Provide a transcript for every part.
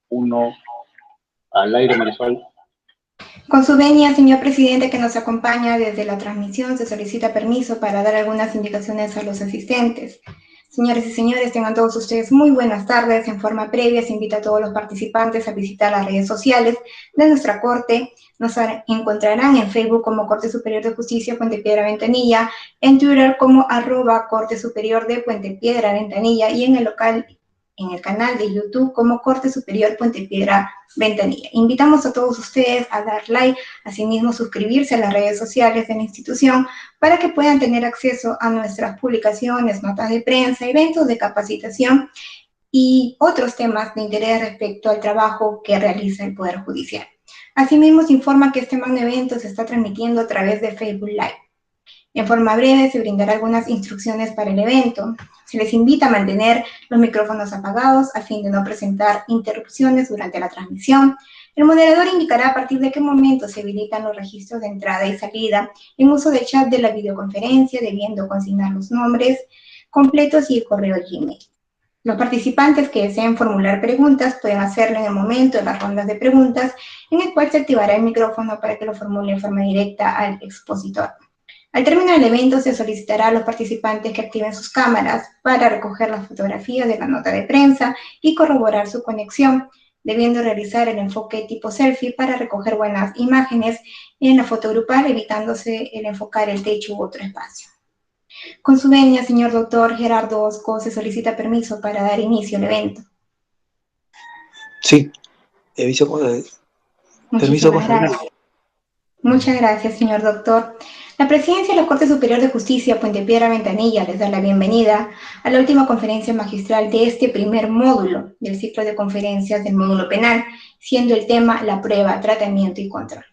Uno, al aire, Marisol. Con su venia, señor presidente, que nos acompaña desde la transmisión, se solicita permiso para dar algunas indicaciones a los asistentes. Señores y señores, tengan todos ustedes muy buenas tardes. En forma previa, se invita a todos los participantes a visitar las redes sociales de nuestra Corte. Nos encontrarán en Facebook como Corte Superior de Justicia Puente Piedra Ventanilla, en Twitter como @Corte Superior de Puente Piedra Ventanilla y en el canal de YouTube como Corte Superior Puente Piedra Ventanilla. Invitamos a todos ustedes a dar like, asimismo suscribirse a las redes sociales de la institución para que puedan tener acceso a nuestras publicaciones, notas de prensa, eventos de capacitación y otros temas de interés respecto al trabajo que realiza el Poder Judicial. Asimismo, se informa que este magno evento se está transmitiendo a través de Facebook Live. En forma breve se brindará algunas instrucciones para el evento. Se les invita a mantener los micrófonos apagados a fin de no presentar interrupciones durante la transmisión. El moderador indicará a partir de qué momento se habilitan los registros de entrada y salida en uso de chat de la videoconferencia, debiendo consignar los nombres completos y el correo Gmail. Los participantes que deseen formular preguntas pueden hacerlo en el momento de las rondas de preguntas, en el cual se activará el micrófono para que lo formule en forma directa al expositor. Al término del evento se solicitará a los participantes que activen sus cámaras para recoger las fotografías de la nota de prensa y corroborar su conexión, debiendo realizar el enfoque tipo selfie para recoger buenas imágenes en la foto grupal, evitándose el enfocar el techo u otro espacio. Con su venia, señor doctor Gerardo Osco, se solicita permiso para dar inicio al evento. Sí, permiso gracias. Muchas gracias, señor doctor. La Presidencia de la Corte Superior de Justicia Puente Piedra Ventanilla les da la bienvenida a la última conferencia magistral de este primer módulo del ciclo de conferencias del módulo penal, siendo el tema la prueba, tratamiento y control.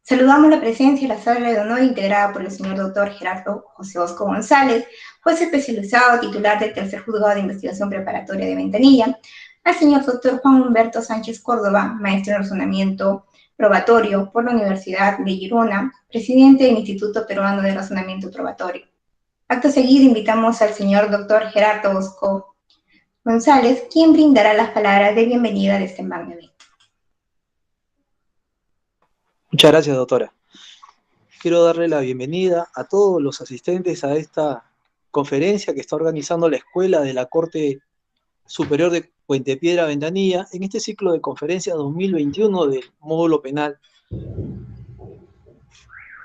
Saludamos la presencia de la sala de honor integrada por el señor doctor Gerardo José Osco González, juez especializado titular del Tercer Juzgado de Investigación Preparatoria de Ventanilla, al señor doctor Juan Humberto Sánchez Córdoba, maestro en razonamiento probatorio por la Universidad de Girona, presidente del Instituto Peruano de Razonamiento Probatorio. Acto seguido invitamos al señor doctor Gerardo Osco González, quien brindará las palabras de bienvenida de este magno evento. Muchas gracias, doctora. Quiero darle la bienvenida a todos los asistentes a esta conferencia que está organizando la Escuela de la Corte Superior de Puente Piedra Ventanilla en este ciclo de conferencias 2021 del módulo penal.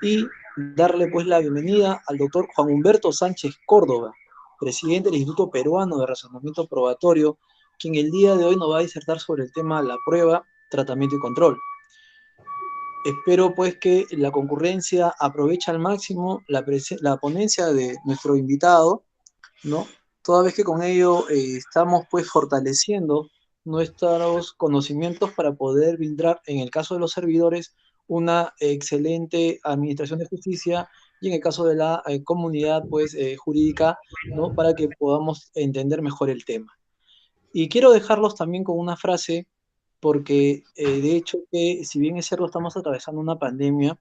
Y darle pues la bienvenida al doctor Juan Humberto Sánchez Córdoba, presidente del Instituto Peruano de Razonamiento Probatorio, quien el día de hoy nos va a disertar sobre el tema la prueba, tratamiento y control. Espero pues que la concurrencia aproveche al máximo la ponencia de nuestro invitado, ¿no? Toda vez que con ello estamos pues fortaleciendo nuestros conocimientos para poder brindar, en el caso de los servidores, una excelente administración de justicia y en el caso de la comunidad pues jurídica, ¿no? Para que podamos entender mejor el tema. Y quiero dejarlos también con una frase, porque de hecho que si bien es cierto estamos atravesando una pandemia,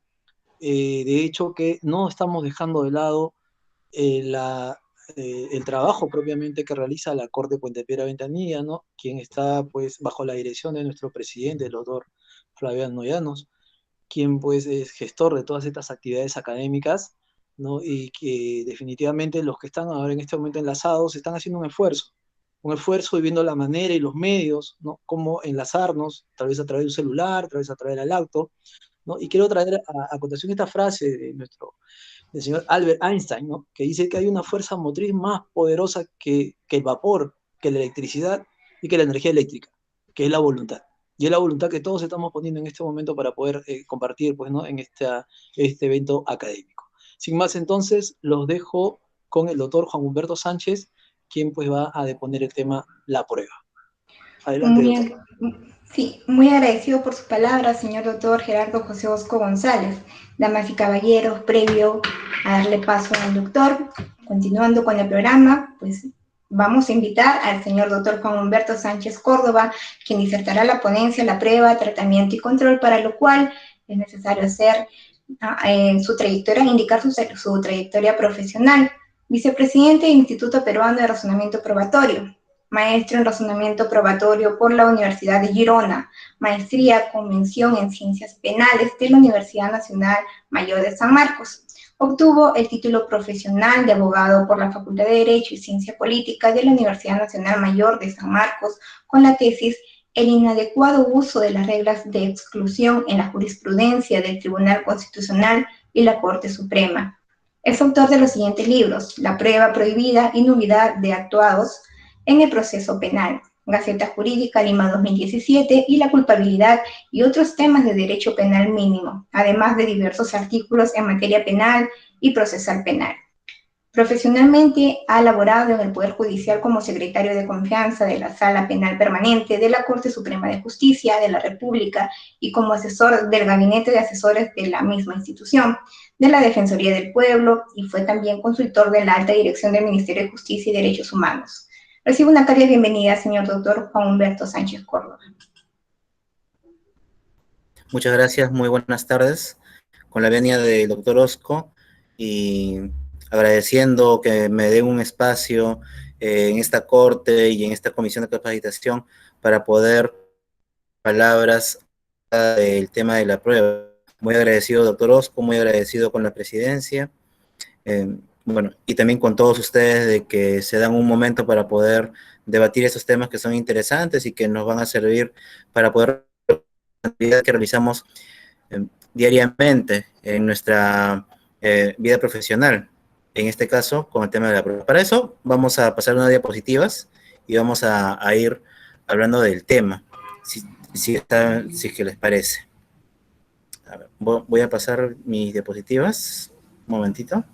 de hecho que no estamos dejando de lado el trabajo propiamente que realiza la Corte Puente Piedra Ventanilla, ¿no? Quien está pues bajo la dirección de nuestro presidente, el doctor Flaviano Llanos, quien pues es gestor de todas estas actividades académicas, ¿no? Y que definitivamente los que están ahora en este momento enlazados están haciendo un esfuerzo y viendo la manera y los medios, ¿no? Cómo enlazarnos, tal vez a través de un celular, tal vez a través del auto, ¿no? Y quiero traer a cotación esta frase del señor Albert Einstein, ¿no? Que dice que hay una fuerza motriz más poderosa que el vapor, que la electricidad y que la energía eléctrica, que es la voluntad. Y es la voluntad que todos estamos poniendo en este momento para poder compartir, pues, ¿no? En este evento académico. Sin más, entonces, los dejo con el doctor Juan Humberto Sánchez, quien pues va a deponer el tema la prueba. Adelante, doctor. Sí, muy agradecido por sus palabras, señor doctor Gerardo José Osco González. Damas y caballeros, previo a darle paso al doctor, continuando con el programa, pues vamos a invitar al señor doctor Juan Humberto Sánchez Córdoba, quien disertará la ponencia, la prueba, tratamiento y control, para lo cual es necesario hacer su trayectoria, indicar su trayectoria profesional. Vicepresidente del Instituto Peruano de Razonamiento Probatorio, maestro en razonamiento probatorio por la Universidad de Girona, maestría con mención en Ciencias Penales de la Universidad Nacional Mayor de San Marcos. Obtuvo el título profesional de abogado por la Facultad de Derecho y Ciencia Política de la Universidad Nacional Mayor de San Marcos con la tesis El inadecuado uso de las reglas de exclusión en la jurisprudencia del Tribunal Constitucional y la Corte Suprema. Es autor de los siguientes libros: La prueba prohibida y nulidad de actuados en el proceso penal, Gaceta Jurídica Lima 2017, y La culpabilidad y otros temas de derecho penal mínimo, además de diversos artículos en materia penal y procesal penal. Profesionalmente ha laborado en el Poder Judicial como secretario de confianza de la Sala Penal Permanente de la Corte Suprema de Justicia de la República y como asesor del Gabinete de Asesores de la misma institución, de la Defensoría del Pueblo, y fue también consultor de la Alta Dirección del Ministerio de Justicia y Derechos Humanos. Recibo una cálida bienvenida, señor doctor Juan Humberto Sánchez Córdoba. Muchas gracias, muy buenas tardes. Con la venia del doctor Osco y agradeciendo que me den un espacio en esta corte y en esta comisión de capacitación para poder palabras del tema de la prueba. Muy agradecido, doctor Osco, muy agradecido con la presidencia. Bueno, y también con todos ustedes de que se dan un momento para poder debatir estos temas que son interesantes y que nos van a servir para poder la actividad que realizamos diariamente en nuestra vida profesional, en este caso con el tema de la prueba. Para eso vamos a pasar unas diapositivas y vamos a ir hablando del tema, si es que les parece. A ver, voy a pasar mis diapositivas, un momentito.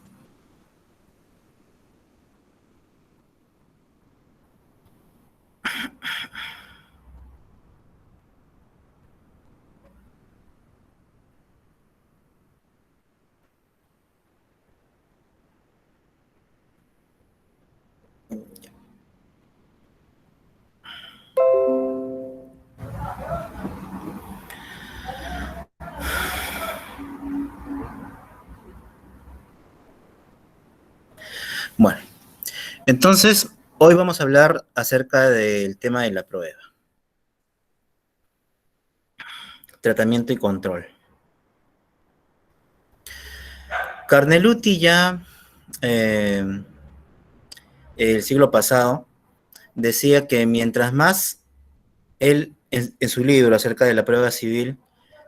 Bueno, entonces hoy vamos a hablar acerca del tema de la prueba. Tratamiento y control. Carneluti ya el siglo pasado decía que mientras más él en su libro acerca de la prueba civil,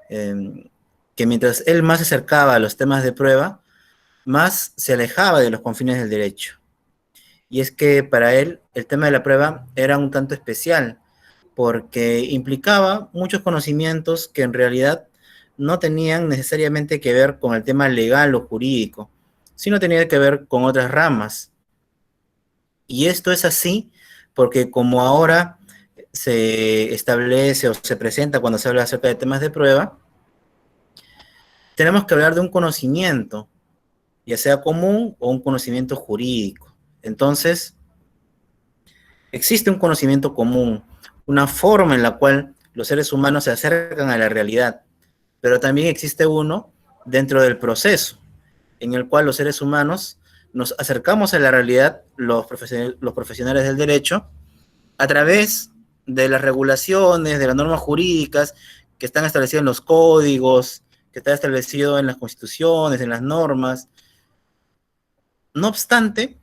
que mientras él más se acercaba a los temas de prueba, más se alejaba de los confines del derecho. Y es que para él el tema de la prueba era un tanto especial, porque implicaba muchos conocimientos que en realidad no tenían necesariamente que ver con el tema legal o jurídico, sino tenía que ver con otras ramas. Y esto es así porque como ahora se establece o se presenta cuando se habla acerca de temas de prueba, tenemos que hablar de un conocimiento, ya sea común o un conocimiento jurídico. Entonces, existe un conocimiento común, una forma en la cual los seres humanos se acercan a la realidad, pero también existe uno dentro del proceso, en el cual los seres humanos nos acercamos a la realidad, los profesionales del derecho, a través de las regulaciones, de las normas jurídicas que están establecidas en los códigos, que está establecido en las constituciones, en las normas. No obstante,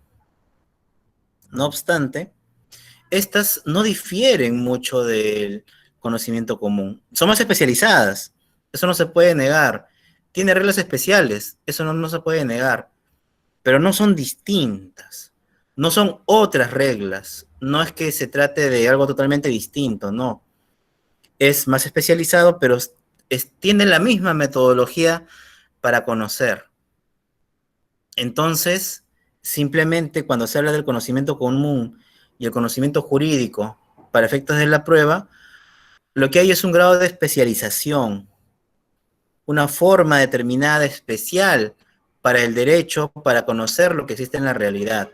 estas no difieren mucho del conocimiento común. Son más especializadas, eso no se puede negar. Tiene reglas especiales, eso no se puede negar. Pero no son distintas, no son otras reglas. No es que se trate de algo totalmente distinto, no. Es más especializado, pero tiene la misma metodología para conocer. Entonces, simplemente cuando se habla del conocimiento común y el conocimiento jurídico para efectos de la prueba, lo que hay es un grado de especialización, una forma determinada especial para el derecho, para conocer lo que existe en la realidad.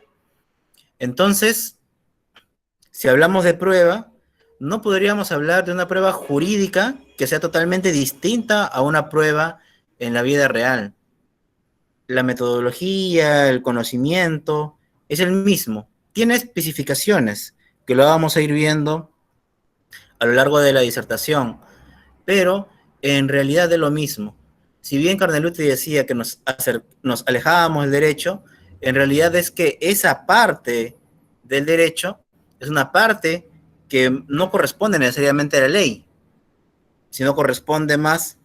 Entonces, si hablamos de prueba, no podríamos hablar de una prueba jurídica que sea totalmente distinta a una prueba en la vida real. La metodología, el conocimiento, es el mismo. Tiene especificaciones, que lo vamos a ir viendo a lo largo de la disertación, pero en realidad es lo mismo. Si bien Carneluti decía que nos alejábamos del derecho, en realidad es que esa parte del derecho es una parte que no corresponde necesariamente a la ley, sino corresponde más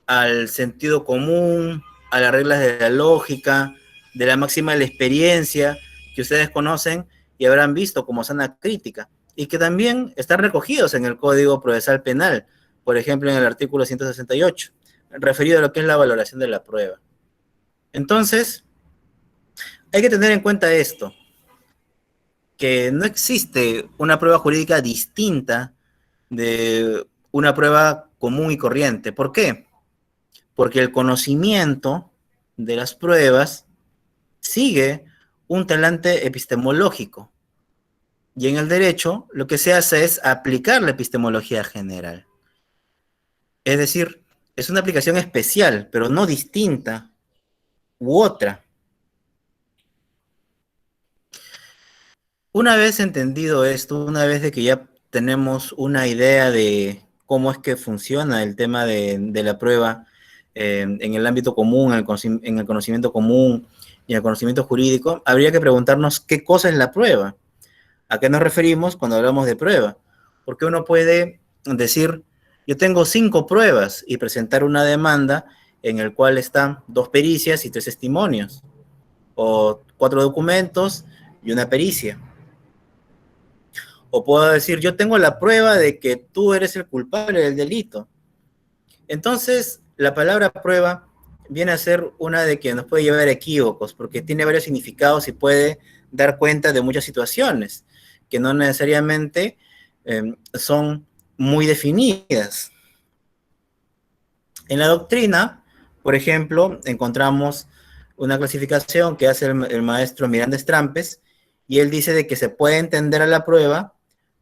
al sentido común, a las reglas de la lógica, de la máxima de la experiencia que ustedes conocen y habrán visto como sana crítica, y que también están recogidos en el Código Procesal Penal, por ejemplo en el artículo 168, referido a lo que es la valoración de la prueba. Entonces, hay que tener en cuenta esto, que no existe una prueba jurídica distinta de una prueba común y corriente. ¿Por qué? Porque el conocimiento de las pruebas sigue un talante epistemológico. Y en el derecho lo que se hace es aplicar la epistemología general. Es decir, es una aplicación especial, pero no distinta u otra. Una vez entendido esto, una vez de que ya tenemos una idea de cómo es que funciona el tema de la prueba en el ámbito común, en el conocimiento común y en el conocimiento jurídico, habría que preguntarnos qué cosa es la prueba. ¿A qué nos referimos cuando hablamos de prueba? Porque uno puede decir, yo tengo 5 pruebas y presentar una demanda en el cual están 2 pericias y 3 testimonios, o 4 documentos y una pericia. O puedo decir, yo tengo la prueba de que tú eres el culpable del delito. Entonces, la palabra prueba viene a ser una de que nos puede llevar a equívocos, porque tiene varios significados y puede dar cuenta de muchas situaciones que no necesariamente son muy definidas. En la doctrina, por ejemplo, encontramos una clasificación que hace el maestro Miranda Strampes, y él dice de que se puede entender a la prueba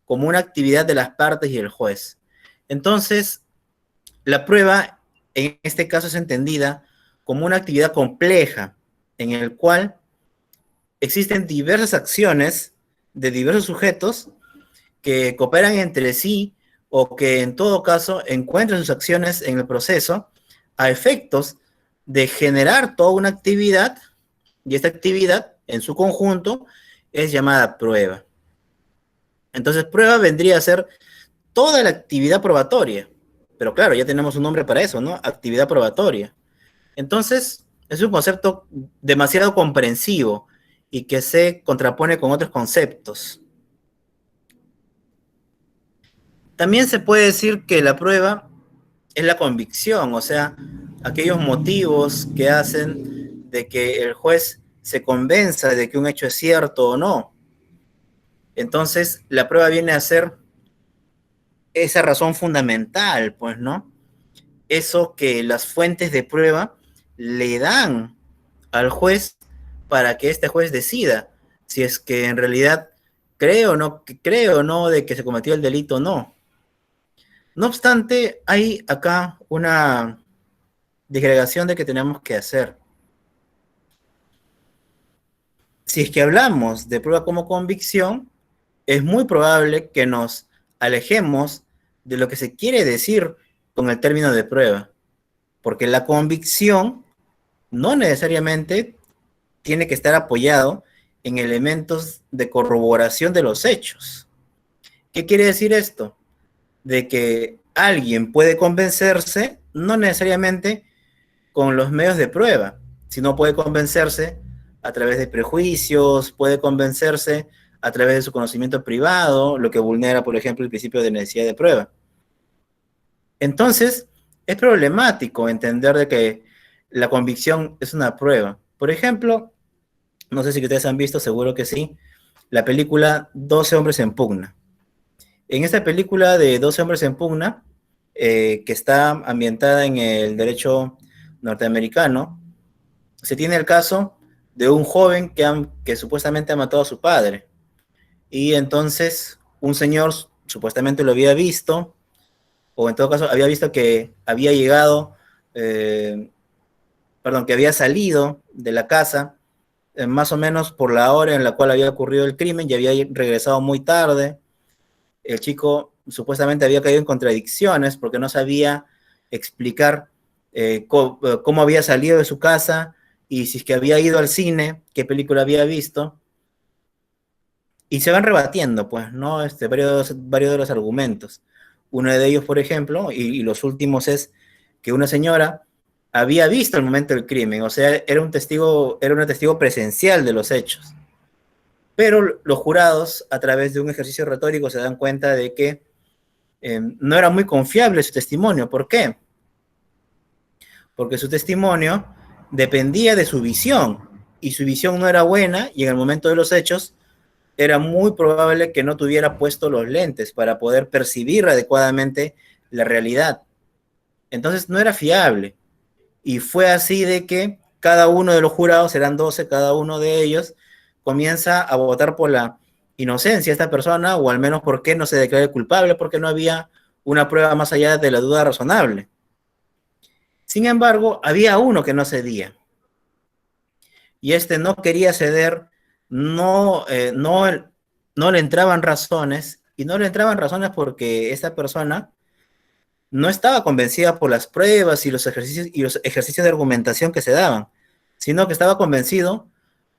como una actividad de las partes y el juez. Entonces, la prueba en este caso es entendida como una actividad compleja en el cual existen diversas acciones de diversos sujetos que cooperan entre sí o que en todo caso encuentran sus acciones en el proceso a efectos de generar toda una actividad, y esta actividad en su conjunto es llamada prueba. Entonces, prueba vendría a ser toda la actividad probatoria, pero claro, ya tenemos un nombre para eso, ¿no? Actividad probatoria. Entonces, es un concepto demasiado comprensivo y que se contrapone con otros conceptos. También se puede decir que la prueba es la convicción, o sea, aquellos motivos que hacen de que el juez se convenza de que un hecho es cierto o no. Entonces, la prueba viene a ser esa razón fundamental, pues, ¿no? Eso que las fuentes de prueba le dan al juez para que este juez decida si es que en realidad cree o no de que se cometió el delito o no. No obstante, hay acá una disgregación de que tenemos que hacer. Si es que hablamos de prueba como convicción, es muy probable que nos alejemos de lo que se quiere decir con el término de prueba, porque la convicción no necesariamente tiene que estar apoyado en elementos de corroboración de los hechos. ¿Qué quiere decir esto? De que alguien puede convencerse, no necesariamente con los medios de prueba, sino puede convencerse a través de prejuicios, puede convencerse a través de su conocimiento privado, lo que vulnera, por ejemplo, el principio de necesidad de prueba. Entonces, es problemático entender de que la convicción es una prueba. Por ejemplo, no sé si ustedes han visto, seguro que sí, la película 12 hombres en pugna. En esta película de 12 hombres en pugna, que está ambientada en el derecho norteamericano, se tiene el caso de un joven que supuestamente ha matado a su padre. Y entonces un señor supuestamente lo había visto, o en todo caso había visto que había llegado, que había salido de la casa más o menos por la hora en la cual había ocurrido el crimen, y había regresado muy tarde. El chico supuestamente había caído en contradicciones porque no sabía explicar cómo había salido de su casa y si es que había ido al cine, qué película había visto. Y se van rebatiendo, pues, ¿no? Varios de los argumentos. Uno de ellos, por ejemplo, y los últimos es que una señora había visto el momento del crimen, o sea, era una testigo presencial de los hechos. Pero los jurados, a través de un ejercicio retórico, se dan cuenta de que no era muy confiable su testimonio. ¿Por qué? Porque su testimonio dependía de su visión, y su visión no era buena, y en el momento de los hechos era muy probable que no tuviera puesto los lentes para poder percibir adecuadamente la realidad. Entonces no era fiable. Y fue así de que cada uno de los jurados, eran 12, cada uno de ellos comienza a votar por la inocencia de esta persona, o al menos porque no se declare culpable, porque no había una prueba más allá de la duda razonable. Sin embargo, había uno que no cedía. Y este no quería ceder, no le entraban razones, y no le entraban razones porque esta persona no estaba convencida por las pruebas y los ejercicios de argumentación que se daban, sino que estaba convencido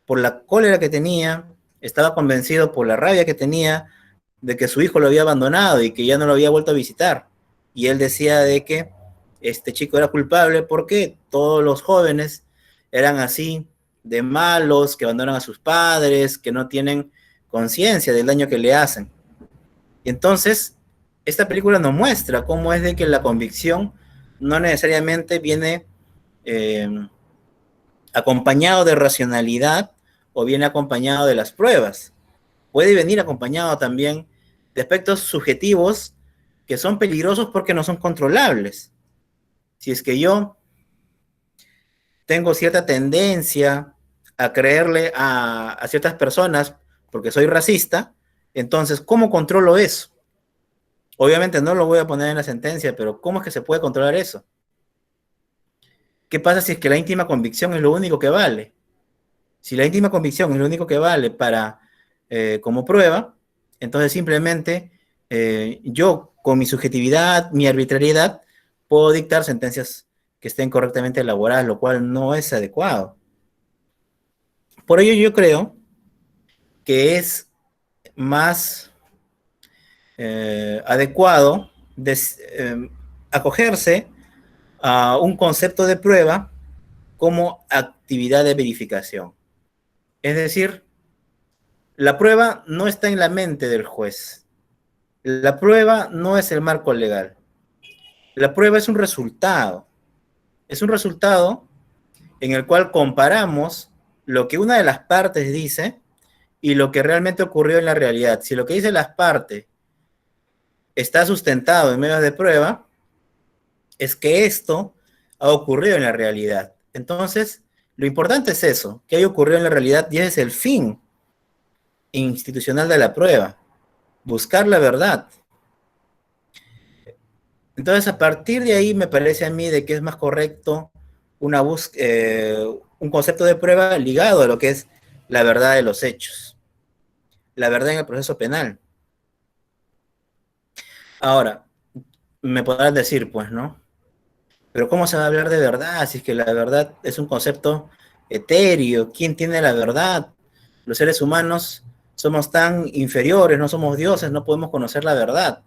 por la cólera que tenía, estaba convencido por la rabia que tenía de que su hijo lo había abandonado y que ya no lo había vuelto a visitar. Y él decía de que este chico era culpable porque todos los jóvenes eran así, de malos, que abandonan a sus padres, que no tienen conciencia del daño que le hacen. Y entonces, esta película nos muestra cómo es de que la convicción no necesariamente viene acompañado de racionalidad o viene acompañado de las pruebas. Puede venir acompañado también de aspectos subjetivos que son peligrosos porque no son controlables. Si es que yo tengo cierta tendencia a creerle a ciertas personas porque soy racista, entonces, ¿cómo controlo eso? Obviamente no lo voy a poner en la sentencia, pero ¿cómo es que se puede controlar eso? ¿Qué pasa si es que la íntima convicción es lo único que vale? Si la íntima convicción es lo único que vale como prueba, entonces simplemente yo, con mi subjetividad, mi arbitrariedad, puedo dictar sentencias que estén correctamente elaboradas, lo cual no es adecuado. Por ello yo creo que es más adecuado acogerse a un concepto de prueba como actividad de verificación. Es decir, la prueba no está en la mente del juez. La prueba no es el marco legal. La prueba es un resultado. Es un resultado en el cual comparamos lo que una de las partes dice y lo que realmente ocurrió en la realidad. Si lo que dicen las partes está sustentado en medios de prueba, es que esto ha ocurrido en la realidad. Entonces, lo importante es eso, que haya ocurrido en la realidad, y ese es el fin institucional de la prueba, buscar la verdad. Entonces, a partir de ahí me parece a mí de que es más correcto un concepto de prueba ligado a lo que es la verdad de los hechos, la verdad en el proceso penal. Ahora, me podrás decir, pues, ¿no? Pero ¿cómo se va a hablar de verdad si es que la verdad es un concepto etéreo? ¿Quién tiene la verdad? Los seres humanos somos tan inferiores, no somos dioses, no podemos conocer la verdad.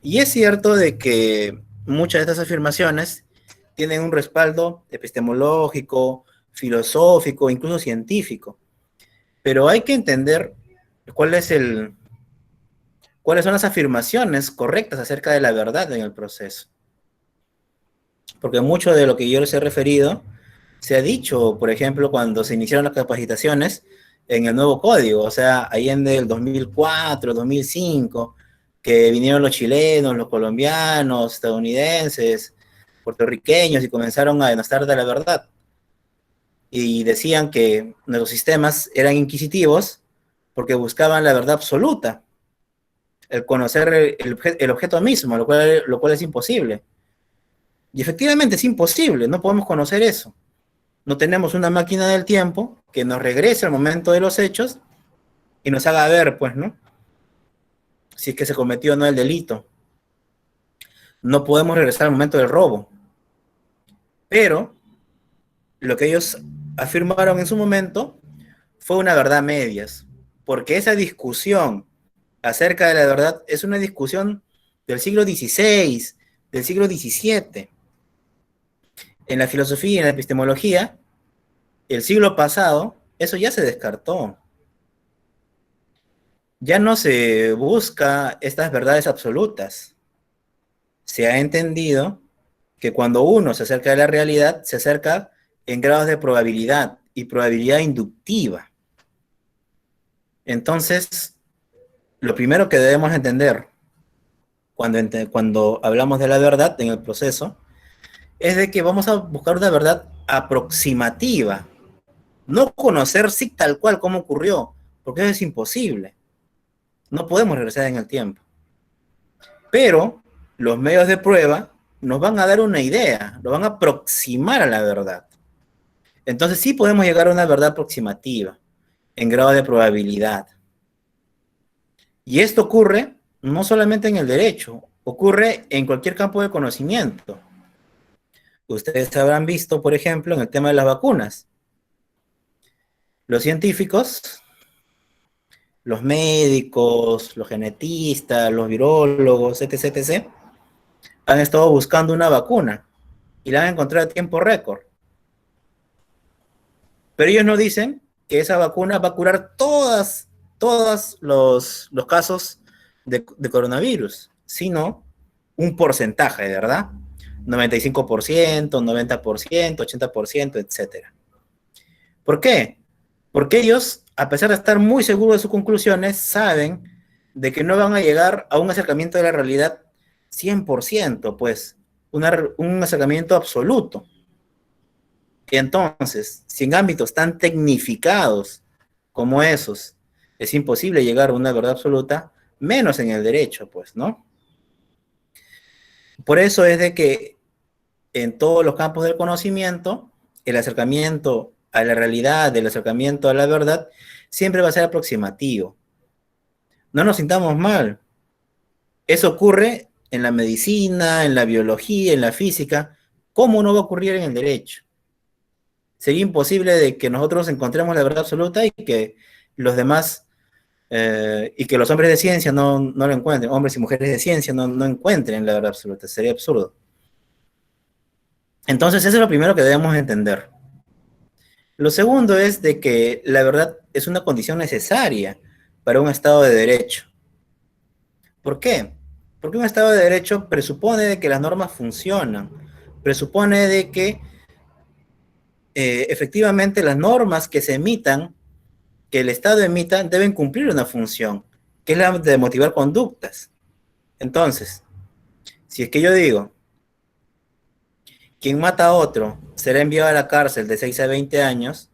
Y es cierto de que muchas de estas afirmaciones tienen un respaldo epistemológico, filosófico, incluso científico. Pero hay que entender cuáles son las afirmaciones correctas acerca de la verdad en el proceso. Porque mucho de lo que yo les he referido se ha dicho, por ejemplo, cuando se iniciaron las capacitaciones en el nuevo código, o sea, ahí en el 2004, 2005, que vinieron los chilenos, los colombianos, estadounidenses, puertorriqueños, y comenzaron a denostar de la verdad. Y decían que nuestros sistemas eran inquisitivos porque buscaban la verdad absoluta, el conocer el objeto mismo, lo cual es imposible. Y efectivamente es imposible, no podemos conocer eso. No tenemos una máquina del tiempo que nos regrese al momento de los hechos y nos haga ver, pues, ¿no? Si es que se cometió o no el delito. No podemos regresar al momento del robo. Pero lo que ellos afirmaron en su momento fue una verdad a medias, porque esa discusión acerca de la verdad es una discusión del siglo XVI, del siglo XVII. En la filosofía y en la epistemología, el siglo pasado, eso ya se descartó. Ya no se busca estas verdades absolutas. Se ha entendido que cuando uno se acerca de la realidad, se acerca en grados de probabilidad y probabilidad inductiva. Entonces, lo primero que debemos entender cuando hablamos de la verdad en el proceso es de que vamos a buscar una verdad aproximativa, no conocer sí tal cual cómo ocurrió, porque eso es imposible. No podemos regresar en el tiempo. Pero los medios de prueba nos van a dar una idea, nos van a aproximar a la verdad. Entonces sí podemos llegar a una verdad aproximativa, en grado de probabilidad. Y esto ocurre no solamente en el derecho, ocurre en cualquier campo de conocimiento. Ustedes habrán visto, por ejemplo, en el tema de las vacunas. Los científicos, los médicos, los genetistas, los virólogos, etc., etc., han estado buscando una vacuna y la han encontrado a tiempo récord. Pero ellos no dicen que esa vacuna va a curar todos los casos de coronavirus, sino un porcentaje, ¿verdad? 95%, 90%, 80%, etc. ¿Por qué? Porque ellos, a pesar de estar muy seguros de sus conclusiones, saben de que no van a llegar a un acercamiento de la realidad 100%, pues, un acercamiento absoluto. Y entonces, si en ámbitos tan tecnificados como esos es imposible llegar a una verdad absoluta, menos en el derecho, pues, ¿no? Por eso es de que en todos los campos del conocimiento, el acercamiento a la realidad, el acercamiento a la verdad, siempre va a ser aproximativo. No nos sintamos mal. Eso ocurre en la medicina, en la biología, en la física. ¿Cómo no va a ocurrir en el derecho? Sería imposible de que nosotros encontremos la verdad absoluta y que los demás, y que los hombres de ciencia no lo encuentren, hombres y mujeres de ciencia no encuentren la verdad absoluta. Sería absurdo. Entonces, eso es lo primero que debemos entender. Lo segundo es de que la verdad es una condición necesaria para un Estado de Derecho. ¿Por qué? Porque un Estado de Derecho presupone de que las normas funcionan, presupone de que efectivamente las normas que se emitan, que el Estado emita, deben cumplir una función, que es la de motivar conductas. Entonces, si es que yo digo, quien mata a otro será enviado a la cárcel de 6 a 20 años,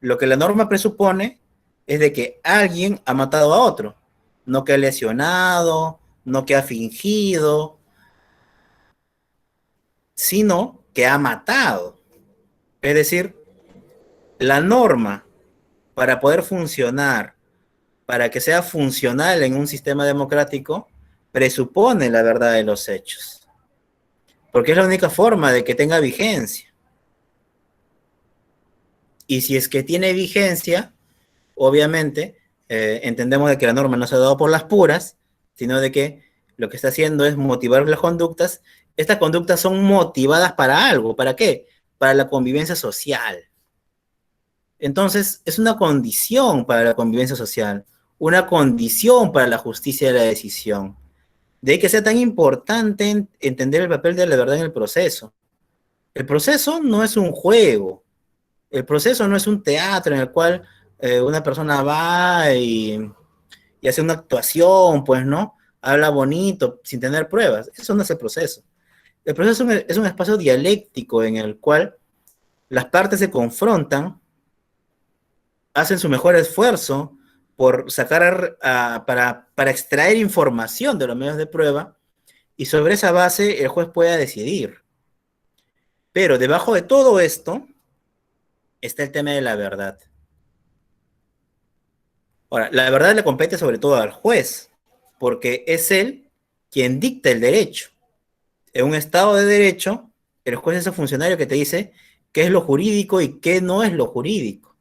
lo que la norma presupone es de que alguien ha matado a otro, no que ha lesionado, no que ha fingido, sino que ha matado. Es decir, la norma para poder funcionar, para que sea funcional en un sistema democrático, presupone la verdad de los hechos. Porque es la única forma de que tenga vigencia. Y si es que tiene vigencia, obviamente, entendemos de que la norma no se ha dado por las puras, sino de que lo que está haciendo es motivar las conductas. Estas conductas son motivadas para algo. ¿Para qué? Para la convivencia social. Entonces, es una condición para la convivencia social, una condición para la justicia de la decisión. De ahí que sea tan importante entender el papel de la verdad en el proceso. El proceso no es un juego. El proceso no es un teatro en el cual una persona va y hace una actuación, pues, ¿no? Habla bonito, sin tener pruebas. Eso no es el proceso. El proceso es un espacio dialéctico en el cual las partes se confrontan, hacen su mejor esfuerzo por sacar, para extraer información de los medios de prueba, y sobre esa base el juez pueda decidir. Pero debajo de todo esto, está el tema de la verdad. Ahora, la verdad le compete sobre todo al juez, porque es él quien dicta el derecho. En un Estado de derecho, el juez es el funcionario que te dice qué es lo jurídico y qué no es lo jurídico.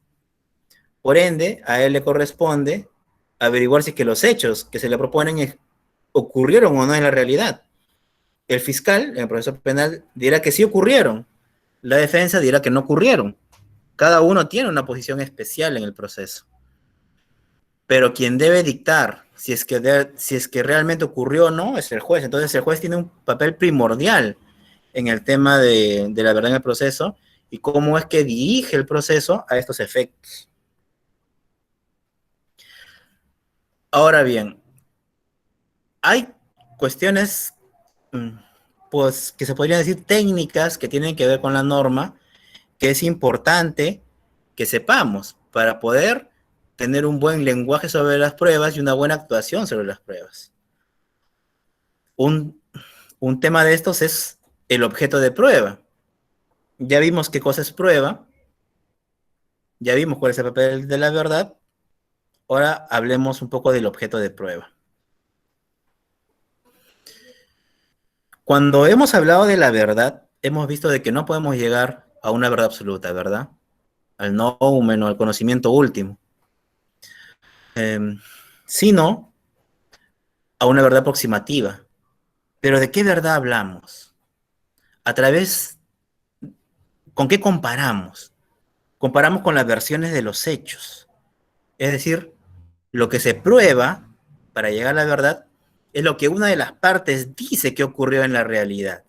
Por ende, a él le corresponde averiguar si es que los hechos que se le proponen ocurrieron o no en la realidad. El fiscal, en el proceso penal, dirá que sí ocurrieron. La defensa dirá que no ocurrieron. Cada uno tiene una posición especial en el proceso. Pero quien debe dictar si es que realmente ocurrió o no es el juez. Entonces el juez tiene un papel primordial en el tema de la verdad en el proceso y cómo es que dirige el proceso a estos efectos. Ahora bien, hay cuestiones pues, que se podrían decir técnicas que tienen que ver con la norma, que es importante que sepamos para poder tener un buen lenguaje sobre las pruebas y una buena actuación sobre las pruebas. Un tema de estos es el objeto de prueba. Ya vimos qué cosa es prueba, ya vimos cuál es el papel de la verdad, ahora hablemos un poco del objeto de prueba. Cuando hemos hablado de la verdad, hemos visto de que no podemos llegar a una verdad absoluta, ¿verdad? Al noumen o al conocimiento último. Sino a una verdad aproximativa. Pero ¿de qué verdad hablamos? ¿Con qué comparamos? Comparamos con las versiones de los hechos. Es decir, lo que se prueba para llegar a la verdad es lo que una de las partes dice que ocurrió en la realidad.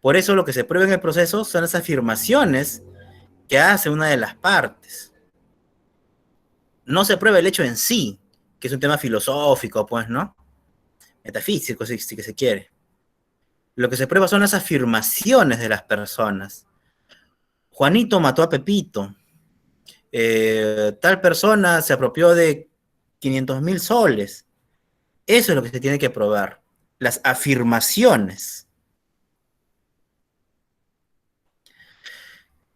Por eso lo que se prueba en el proceso son las afirmaciones que hace una de las partes. No se prueba el hecho en sí, que es un tema filosófico, pues, ¿no? Metafísico, si que se quiere. Lo que se prueba son las afirmaciones de las personas. Juanito mató a Pepito. Tal persona se apropió de 500.000 soles. Eso es lo que se tiene que probar. Las afirmaciones.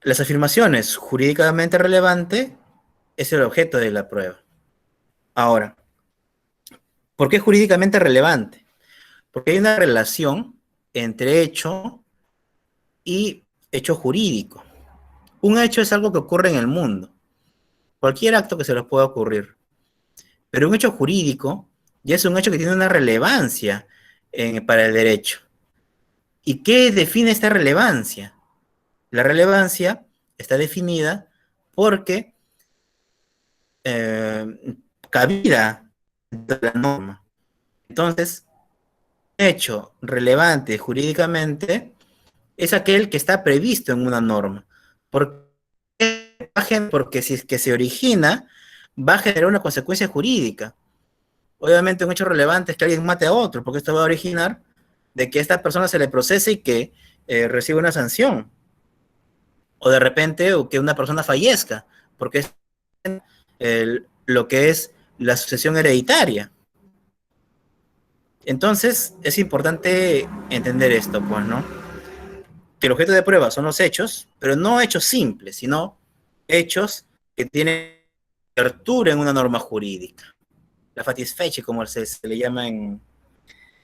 Las afirmaciones jurídicamente relevantes es el objeto de la prueba. Ahora, ¿por qué jurídicamente relevante? Porque hay una relación entre hecho y hecho jurídico. Un hecho es algo que ocurre en el mundo. Cualquier acto que se les pueda ocurrir. Pero un hecho jurídico ya es un hecho que tiene una relevancia para el derecho. ¿Y qué define esta relevancia? La relevancia está definida porque cabida de la norma. Entonces, un hecho relevante jurídicamente es aquel que está previsto en una norma. Porque si es que se origina, va a generar una consecuencia jurídica. Obviamente un hecho relevante es que alguien mate a otro, porque esto va a originar de que a esta persona se le procese y que reciba una sanción. O de repente o que una persona fallezca, porque es lo que es la sucesión hereditaria. Entonces, es importante entender esto, pues, ¿no? Que el objeto de prueba son los hechos, pero no hechos simples, sino hechos que tienen apertura en una norma jurídica. La fattispecie, como se le llama en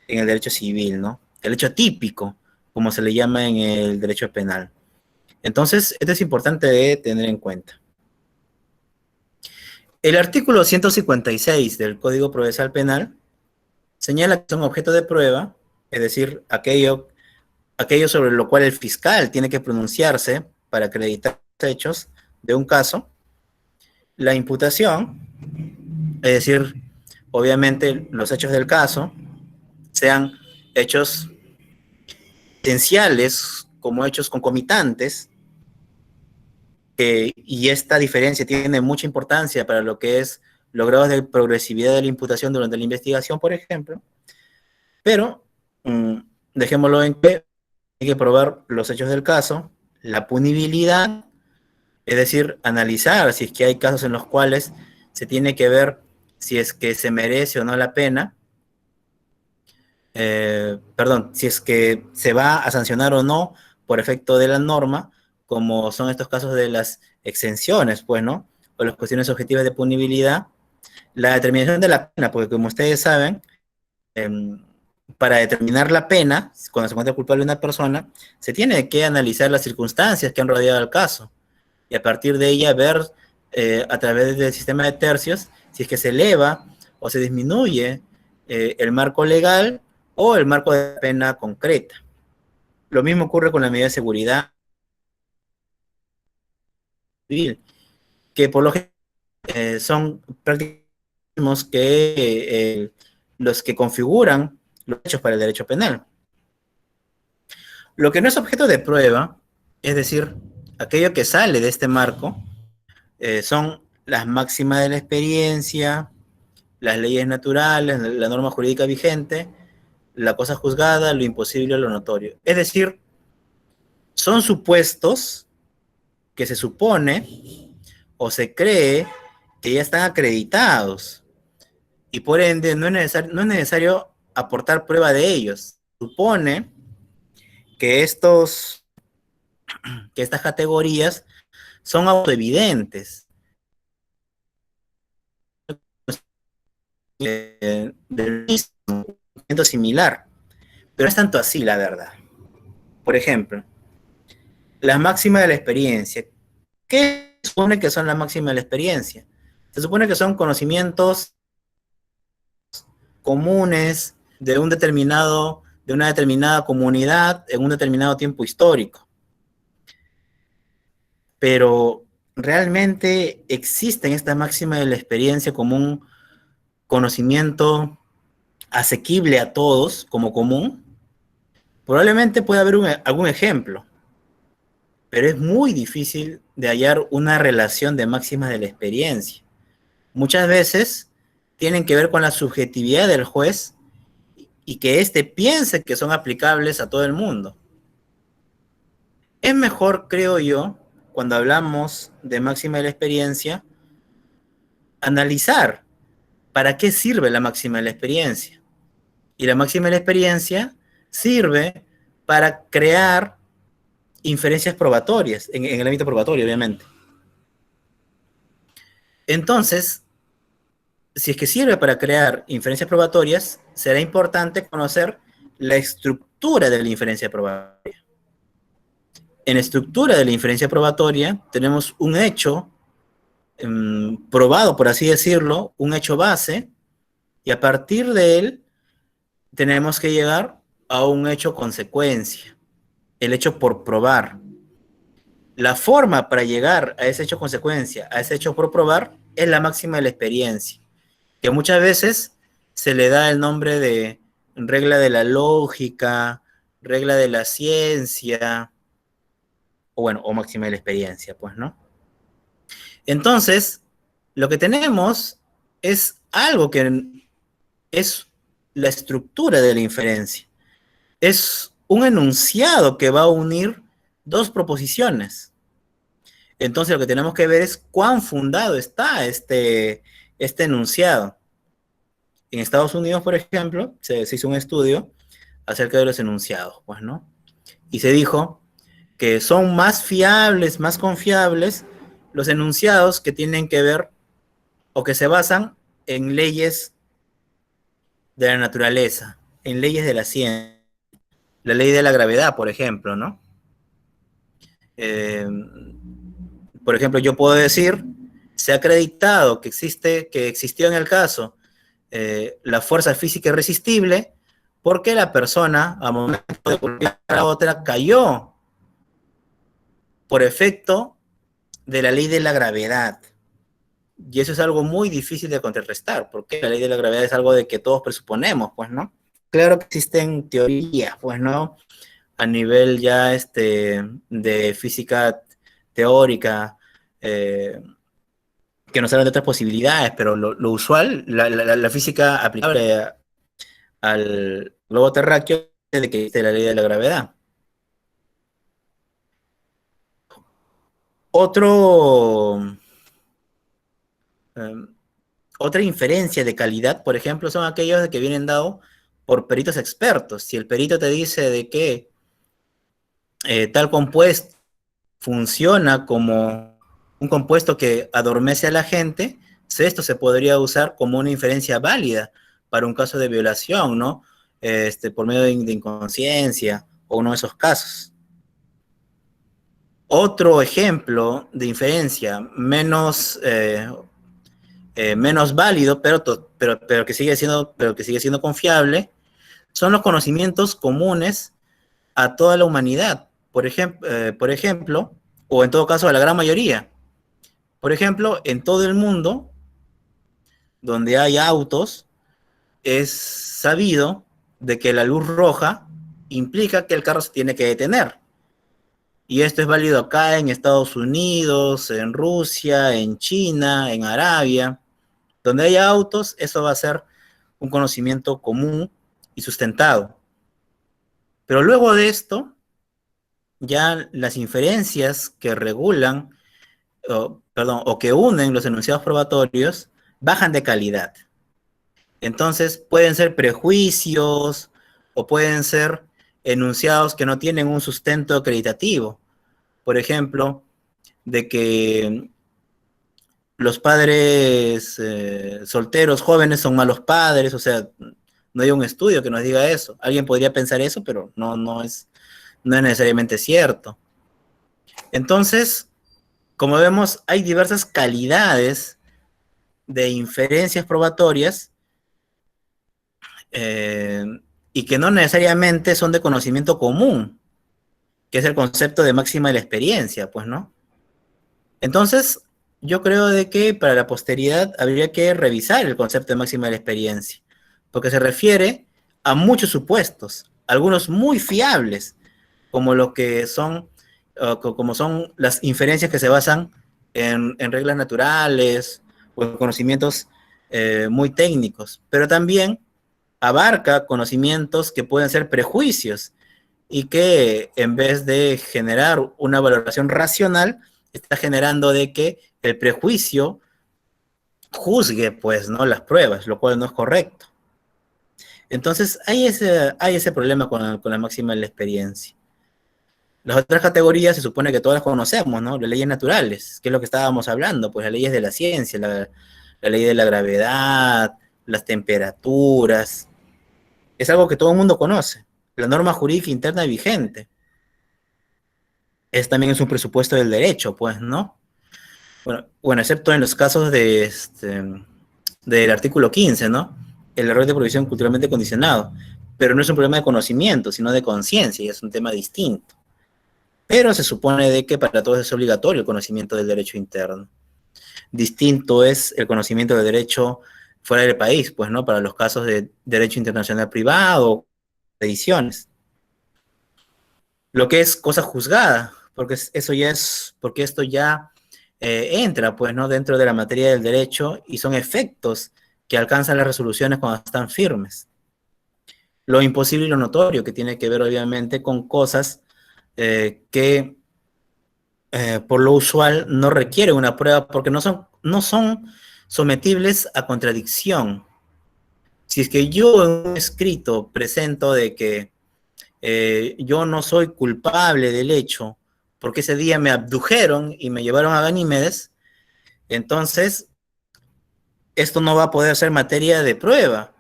el derecho civil, ¿no? El hecho típico, como se le llama en el derecho penal. Entonces, esto es importante de tener en cuenta. El artículo 156 del Código Procesal Penal señala que son objeto de prueba, es decir, aquello sobre lo cual el fiscal tiene que pronunciarse para acreditar los hechos de un caso, la imputación, es decir, obviamente los hechos del caso, sean hechos esenciales como hechos concomitantes, y esta diferencia tiene mucha importancia para lo que es los grados de progresividad de la imputación durante la investigación, por ejemplo, pero dejémoslo en que hay que probar los hechos del caso, la punibilidad, es decir, analizar si es que hay casos en los cuales se tiene que ver si es que se merece o no la pena, si es que se va a sancionar o no por efecto de la norma, como son estos casos de las exenciones, pues, ¿no? O las cuestiones objetivas de punibilidad, la determinación de la pena, porque como ustedes saben, para determinar la pena, cuando se encuentra culpable una persona, se tiene que analizar las circunstancias que han rodeado el caso y a partir de ella ver a través del sistema de tercios si es que se eleva o se disminuye el marco legal o el marco de pena concreta. Lo mismo ocurre con la medida de seguridad civil, que por lo general son prácticamente que los que configuran los hechos para el derecho penal. Lo que no es objeto de prueba, es decir, aquello que sale de este marco, son las máximas de la experiencia, las leyes naturales, la norma jurídica vigente, la cosa juzgada, lo imposible, lo notorio. Es decir, son supuestos que se supone o se cree que ya están acreditados y por ende no es necesario aportar prueba de ellos. Supone que estas categorías son autoevidentes. Del mismo similar, pero no es tanto así, la verdad. Por ejemplo, las máximas de la experiencia. ¿Qué se supone que son las máximas de la experiencia? Se supone que son conocimientos comunes de una determinada comunidad en un determinado tiempo histórico. Pero realmente existen estas máximas de la experiencia como un conocimiento asequible a todos como común. Probablemente pueda haber algún ejemplo, pero es muy difícil de hallar una relación de máximas de la experiencia. Muchas veces tienen que ver con la subjetividad del juez y que éste piense que son aplicables a todo el mundo. Es mejor, creo yo, cuando hablamos de máxima de la experiencia, analizar para qué sirve la máxima de la experiencia. Y la máxima de la experiencia sirve para crear inferencias probatorias, en el ámbito probatorio, obviamente. Entonces, si es que sirve para crear inferencias probatorias, será importante conocer la estructura de la inferencia probatoria. En la estructura de la inferencia probatoria tenemos un hecho probado, por así decirlo, un hecho base, y a partir de él tenemos que llegar a un hecho consecuencia, el hecho por probar. La forma para llegar a ese hecho consecuencia, a ese hecho por probar, es la máxima de la experiencia, que muchas veces se le da el nombre de regla de la lógica, regla de la ciencia, o bueno, o máxima de la experiencia, pues, ¿no? Entonces, lo que tenemos es algo que es la estructura de la inferencia. Es un enunciado que va a unir dos proposiciones. Entonces, lo que tenemos que ver es cuán fundado está este enunciado. En Estados Unidos, por ejemplo, se hizo un estudio acerca de los enunciados, pues, ¿no? Y se dijo que son más fiables, más confiables los enunciados que tienen que ver o que se basan en leyes de la naturaleza, en leyes de la ciencia. La ley de la gravedad, por ejemplo, ¿no? Por ejemplo, yo puedo decir, se ha acreditado que existió en el caso la fuerza física irresistible porque la persona, a momento de golpear a la otra, cayó por efecto de la ley de la gravedad. Y eso es algo muy difícil de contrarrestar, porque la ley de la gravedad es algo de que todos presuponemos, pues, ¿no? Claro que existen teorías, pues, ¿no? A nivel ya de física teórica, que nos hablan de otras posibilidades, pero lo usual, la física aplicable al globo terráqueo es de que existe la ley de la gravedad. Otra inferencia de calidad, por ejemplo, son aquellos que vienen dados por peritos expertos. Si el perito te dice de que tal compuesto funciona como un compuesto que adormece a la gente, esto se podría usar como una inferencia válida para un caso de violación, ¿no? Por medio de inconsciencia o uno de esos casos. Otro ejemplo de inferencia menos válido, pero que sigue siendo confiable, son los conocimientos comunes a toda la humanidad, por ejemplo, o en todo caso a la gran mayoría. Por ejemplo, en todo el mundo, donde hay autos, es sabido de que la luz roja implica que el carro se tiene que detener. Y esto es válido acá en Estados Unidos, en Rusia, en China, en Arabia. Donde haya autos, eso va a ser un conocimiento común y sustentado. Pero luego de esto, ya las inferencias que regulan, o que unen los enunciados probatorios, bajan de calidad. Entonces, pueden ser prejuicios o pueden ser enunciados que no tienen un sustento acreditativo. Por ejemplo, de que los padres solteros jóvenes son malos padres, o sea, no hay un estudio que nos diga eso. Alguien podría pensar eso, pero no es necesariamente cierto. Entonces, como vemos, hay diversas calidades de inferencias probatorias y que no necesariamente son de conocimiento común, que es el concepto de máxima de la experiencia, pues, ¿no? Entonces, yo creo de que para la posteridad habría que revisar el concepto de máxima de la experiencia, porque se refiere a muchos supuestos, algunos muy fiables, como lo que son, como son las inferencias que se basan en reglas naturales o en conocimientos muy técnicos, pero también abarca conocimientos que pueden ser prejuicios y que en vez de generar una valoración racional, está generando de que el prejuicio juzgue, pues, ¿no?, las pruebas, lo cual no es correcto. Entonces, hay ese problema con la máxima de la experiencia. Las otras categorías se supone que todas las conocemos, ¿no? Las leyes naturales, que es lo que estábamos hablando, pues las leyes de la ciencia, la ley de la gravedad, las temperaturas. Es algo que todo el mundo conoce. La norma jurídica interna vigente. También es un presupuesto del derecho, pues, ¿no? Bueno, excepto en los casos del artículo 15, ¿no? El error de provisión culturalmente condicionado. Pero no es un problema de conocimiento, sino de conciencia, y es un tema distinto. Pero se supone de que para todos es obligatorio el conocimiento del derecho interno. Distinto es el conocimiento del derecho fuera del país, pues, ¿no? Para los casos de derecho internacional privado, ediciones. Lo que es cosa juzgada, porque esto ya entra, pues, ¿no?, dentro de la materia del derecho y son efectos que alcanzan las resoluciones cuando están firmes. Lo imposible y lo notorio, que tiene que ver, obviamente, con cosas que por lo usual no requieren una prueba porque no son sometibles a contradicción. Si es que yo en un escrito presento de que yo no soy culpable del hecho porque ese día me abdujeron y me llevaron a Ganímedes, entonces esto no va a poder ser materia de prueba,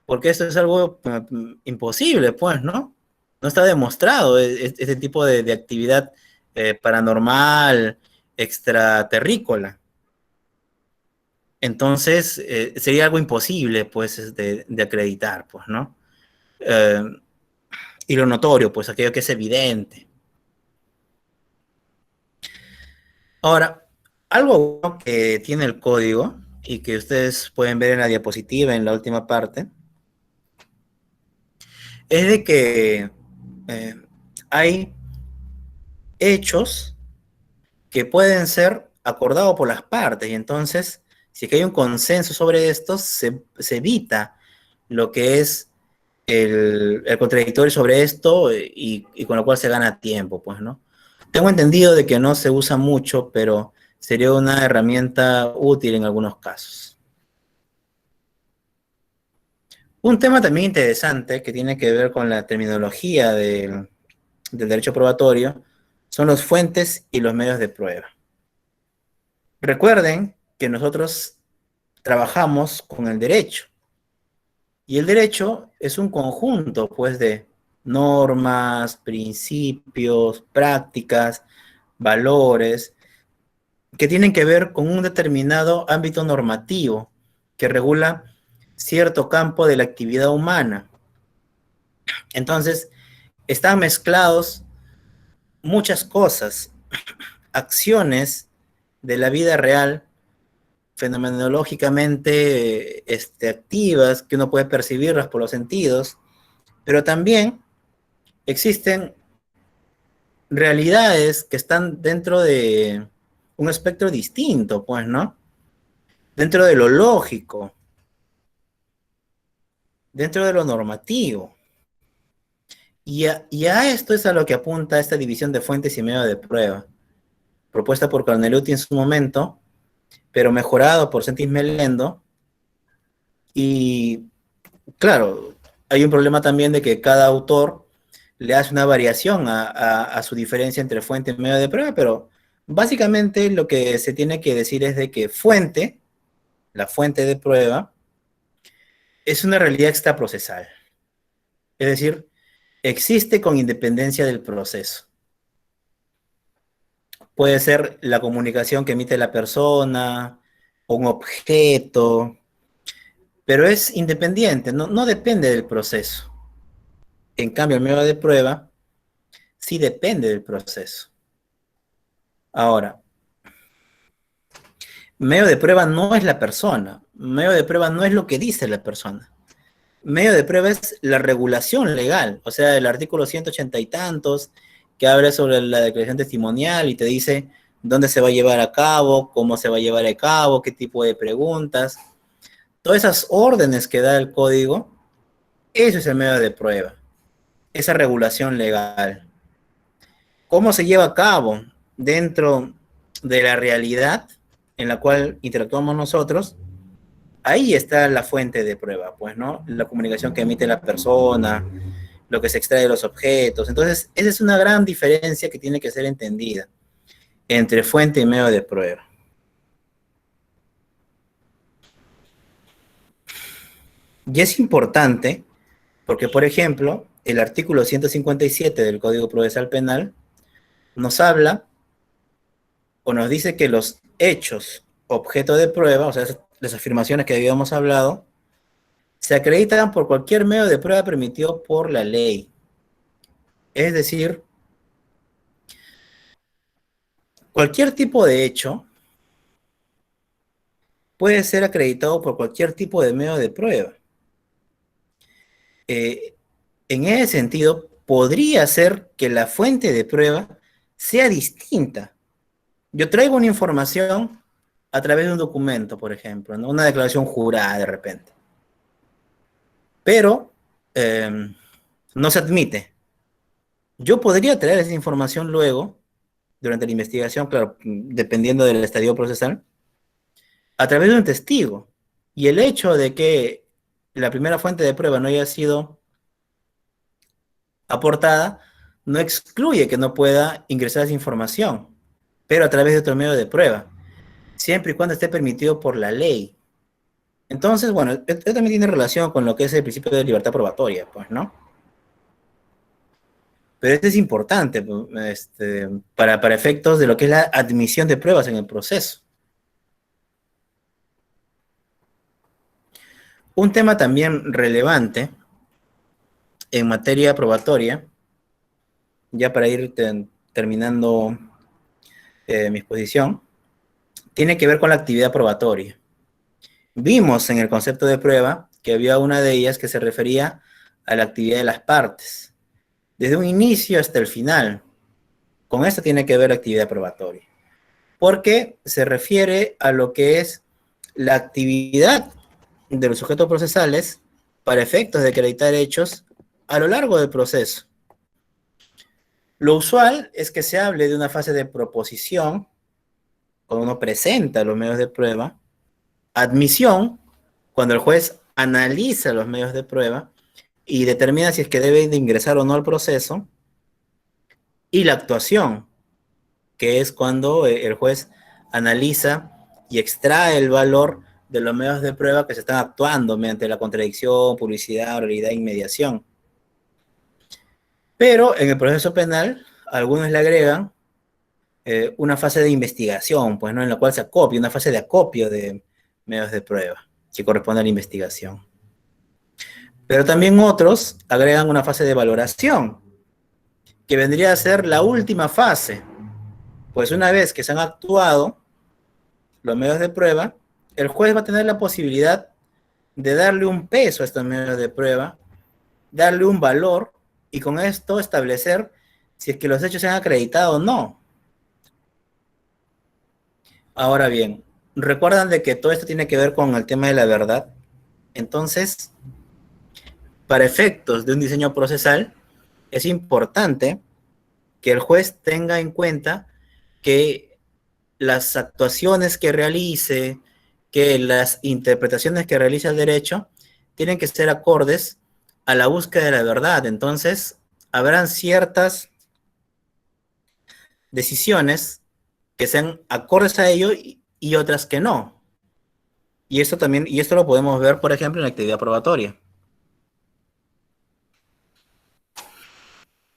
porque esto es algo imposible, pues, ¿no? No está demostrado este tipo de actividad paranormal, extraterrícola. Entonces, sería algo imposible, pues, de acreditar, pues, ¿no? Y lo notorio, pues, aquello que es evidente. Ahora, algo que tiene el código y que ustedes pueden ver en la diapositiva, en la última parte, es de que hay hechos que pueden ser acordados por las partes, y entonces, si hay un consenso sobre esto, se evita lo que es el contradictorio sobre esto y con lo cual se gana tiempo, pues, ¿no? Tengo entendido de que no se usa mucho, pero sería una herramienta útil en algunos casos. Un tema también interesante que tiene que ver con la terminología del derecho probatorio son los fuentes y los medios de prueba. Recuerden que nosotros trabajamos con el derecho. Y el derecho es un conjunto, pues, de normas, principios, prácticas, valores, que tienen que ver con un determinado ámbito normativo que regula cierto campo de la actividad humana. Entonces, están mezclados muchas cosas, acciones de la vida real, fenomenológicamente activas, que uno puede percibirlas por los sentidos, pero también existen realidades que están dentro de un espectro distinto, pues, ¿no? Dentro de lo lógico, dentro de lo normativo. Y a esto es a lo que apunta esta división de fuentes y medio de prueba, propuesta por Cornelluti en su momento, pero mejorado por Sentis Melendo. Y claro, hay un problema también de que cada autor le hace una variación a su diferencia entre fuente y medio de prueba, pero básicamente lo que se tiene que decir es de que fuente, la fuente de prueba, es una realidad extraprocesal. Es decir, existe con independencia del proceso. Puede ser la comunicación que emite la persona, un objeto, pero es independiente, no depende del proceso. En cambio, el medio de prueba sí depende del proceso. Ahora, medio de prueba no es la persona, medio de prueba no es lo que dice la persona. Medio de prueba es la regulación legal, o sea, el artículo 180 y tantos, que habla sobre la declaración testimonial y te dice dónde se va a llevar a cabo, cómo se va a llevar a cabo, qué tipo de preguntas. Todas esas órdenes que da el código, eso es el medio de prueba, esa regulación legal. ¿Cómo se lleva a cabo dentro de la realidad en la cual interactuamos nosotros? Ahí está la fuente de prueba, pues, ¿no? La comunicación que emite la persona, lo que se extrae de los objetos. Entonces, esa es una gran diferencia que tiene que ser entendida entre fuente y medio de prueba. Y es importante porque, por ejemplo, el artículo 157 del Código Procesal Penal nos habla o nos dice que los hechos objeto de prueba, o sea, las afirmaciones que habíamos hablado, se acreditan por cualquier medio de prueba permitido por la ley. Es decir, cualquier tipo de hecho puede ser acreditado por cualquier tipo de medio de prueba. En ese sentido, podría ser que la fuente de prueba sea distinta. Yo traigo una información a través de un documento, por ejemplo, ¿no? Una declaración jurada de repente. Pero no se admite. Yo podría traer esa información luego, durante la investigación, claro, dependiendo del estadio procesal, a través de un testigo. Y el hecho de que la primera fuente de prueba no haya sido aportada, no excluye que no pueda ingresar esa información, pero a través de otro medio de prueba, siempre y cuando esté permitido por la ley. Entonces, bueno, esto también tiene relación con lo que es el principio de libertad probatoria, pues, ¿no? Pero esto es importante para efectos de lo que es la admisión de pruebas en el proceso. Un tema también relevante en materia probatoria, ya para ir terminando mi exposición, tiene que ver con la actividad probatoria. Vimos en el concepto de prueba que había una de ellas que se refería a la actividad de las partes, desde un inicio hasta el final. Con esto tiene que ver la actividad probatoria, porque se refiere a lo que es la actividad de los sujetos procesales para efectos de acreditar hechos a lo largo del proceso. Lo usual es que se hable de una fase de proposición, cuando uno presenta los medios de prueba, admisión, cuando el juez analiza los medios de prueba y determina si es que debe de ingresar o no al proceso, y la actuación, que es cuando el juez analiza y extrae el valor de los medios de prueba que se están actuando mediante la contradicción, publicidad, oralidad e inmediación. Pero en el proceso penal, algunos le agregan una fase de investigación, pues, ¿no? En la cual se acopia, una fase de acopio de medios de prueba que corresponde a la investigación. Pero también otros agregan una fase de valoración, que vendría a ser la última fase. Pues una vez que se han actuado los medios de prueba, el juez va a tener la posibilidad de darle un peso a estos medios de prueba, darle un valor, y con esto establecer si es que los hechos se han acreditado o no. Ahora bien, recuerdan de que todo esto tiene que ver con el tema de la verdad. Entonces, para efectos de un diseño procesal, es importante que el juez tenga en cuenta que las actuaciones que realice, que las interpretaciones que realice el derecho, tienen que ser acordes a la búsqueda de la verdad. Entonces, habrán ciertas decisiones que sean acordes a ello y otras que no. Y esto lo podemos ver, por ejemplo, en la actividad probatoria.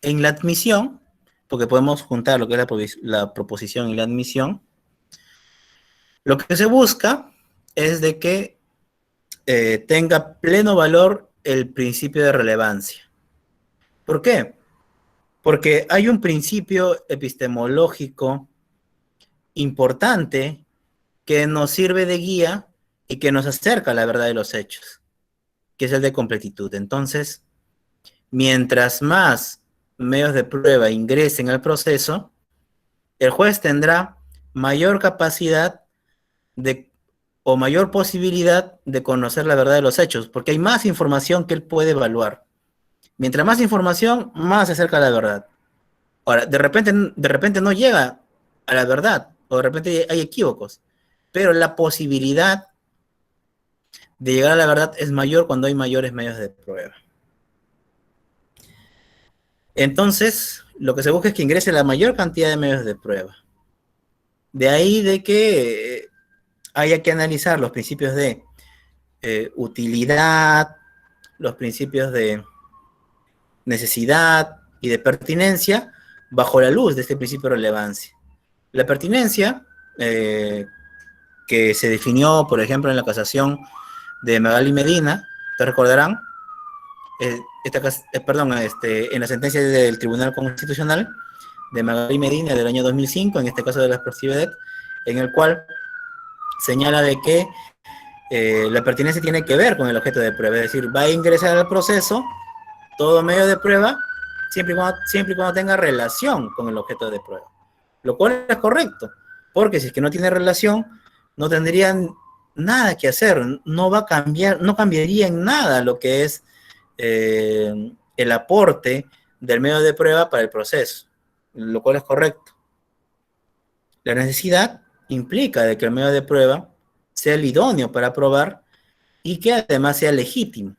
En la admisión, porque podemos juntar lo que es la proposición y la admisión, lo que se busca es de que tenga pleno valor el principio de relevancia. ¿Por qué? Porque hay un principio epistemológico importante que nos sirve de guía y que nos acerca a la verdad de los hechos, que es el de completitud. Entonces, mientras más medios de prueba ingresen al proceso, el juez tendrá mayor capacidad o mayor posibilidad de conocer la verdad de los hechos, porque hay más información que él puede evaluar. Mientras más información, más se acerca a la verdad. Ahora, de repente no llega a la verdad, o de repente hay equívocos, pero la posibilidad de llegar a la verdad es mayor cuando hay mayores medios de prueba. Entonces, lo que se busca es que ingrese la mayor cantidad de medios de prueba. De ahí de que haya que analizar los principios de utilidad, los principios de necesidad y de pertinencia bajo la luz de este principio de relevancia. La pertinencia, que se definió, por ejemplo, en la casación de Magali Medina, te recordarán, en la sentencia del Tribunal Constitucional de Magali Medina del año 2005, en este caso de la explosividad, en el cual señala de que la pertinencia tiene que ver con el objeto de prueba, es decir, va a ingresar al proceso todo medio de prueba siempre y cuando tenga relación con el objeto de prueba, lo cual es correcto, porque si es que no tiene relación, no tendrían nada que hacer, no cambiaría en nada lo que es el aporte del medio de prueba para el proceso, lo cual es correcto. La necesidad implica de que el medio de prueba sea el idóneo para probar y que además sea legítimo,